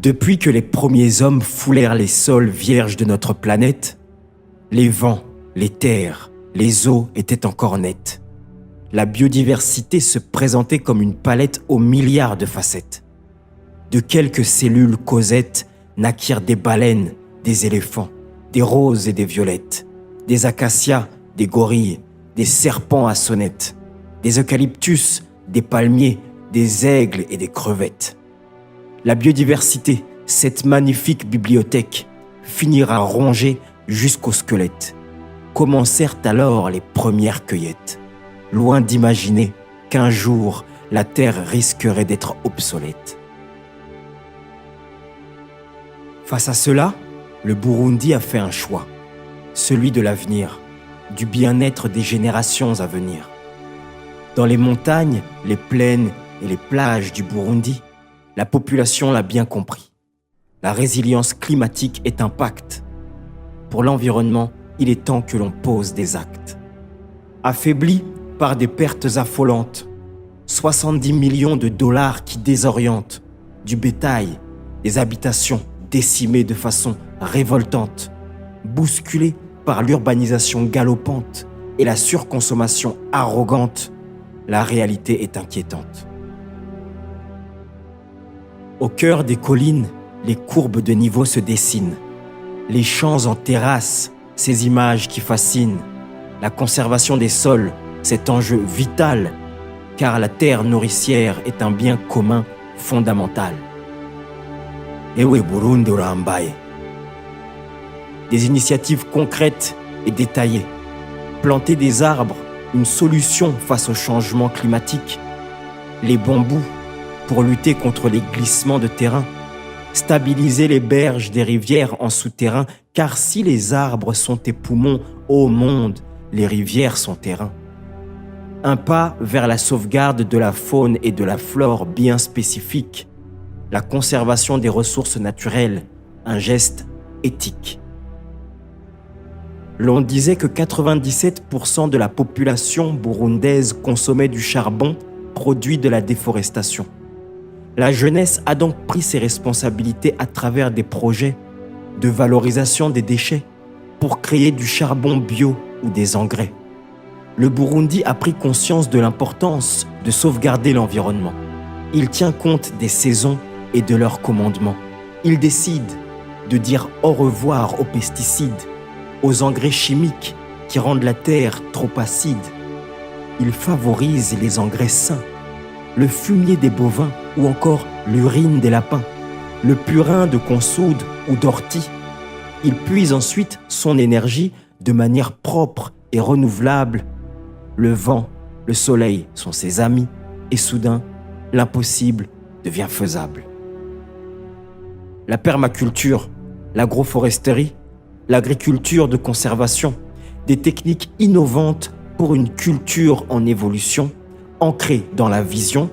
Depuis que les premiers hommes foulèrent les sols vierges de notre planète, les vents, les terres, les eaux étaient encore nets. La biodiversité se présentait comme une palette aux milliards de facettes. De quelques cellules causettes naquirent des baleines, des éléphants, des roses et des violettes, des acacias, des gorilles, des serpents à sonnettes, des eucalyptus, des palmiers, des aigles et des crevettes. La biodiversité, cette magnifique bibliothèque, finira rongée jusqu'au squelette. Commencèrent alors les premières cueillettes, loin d'imaginer qu'un jour, la terre risquerait d'être obsolète. Face à cela, le Burundi a fait un choix, celui de l'avenir, du bien-être des générations à venir. Dans les montagnes, les plaines et les plages du Burundi, la population l'a bien compris. La résilience climatique est un pacte. Pour l'environnement, il est temps que l'on pose des actes. Affaibli par des pertes affolantes, 70 millions de dollars qui désorientent, du bétail, des habitations décimées de façon révoltante, bousculées par l'urbanisation galopante et la surconsommation arrogante, la réalité est inquiétante. Au cœur des collines, les courbes de niveau se dessinent. Les champs en terrasse, ces images qui fascinent. La conservation des sols, cet enjeu vital, car la terre nourricière est un bien commun fondamental. Ewe Burundi urambaye. Des initiatives concrètes et détaillées. Planter des arbres, une solution face au changement climatique. Les bambous, pour lutter contre les glissements de terrain. Stabiliser les berges des rivières en souterrain, car si les arbres sont tes poumons, ô monde, les rivières sont terrain. Un pas vers la sauvegarde de la faune et de la flore bien spécifique. La conservation des ressources naturelles, un geste éthique. L'on disait que 97% de la population burundaise consommait du charbon produit de la déforestation. La jeunesse a donc pris ses responsabilités à travers des projets de valorisation des déchets pour créer du charbon bio ou des engrais. Le Burundi a pris conscience de l'importance de sauvegarder l'environnement. Il tient compte des saisons et de leurs commandements. Il décide de dire au revoir aux pesticides, aux engrais chimiques qui rendent la terre trop acide. Il favorise les engrais sains, le fumier des bovins ou encore l'urine des lapins, le purin de consoude ou d'ortie. Il puise ensuite son énergie de manière propre et renouvelable. Le vent, le soleil sont ses amis et soudain, l'impossible devient faisable. La permaculture, l'agroforesterie, l'agriculture de conservation, des techniques innovantes pour une culture en évolution, ancrée dans la vision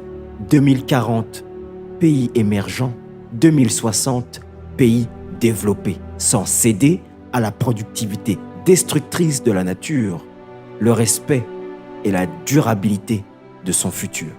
2040, pays émergents, 2060, pays développés, sans céder à la productivité destructrice de la nature, le respect et la durabilité de son futur.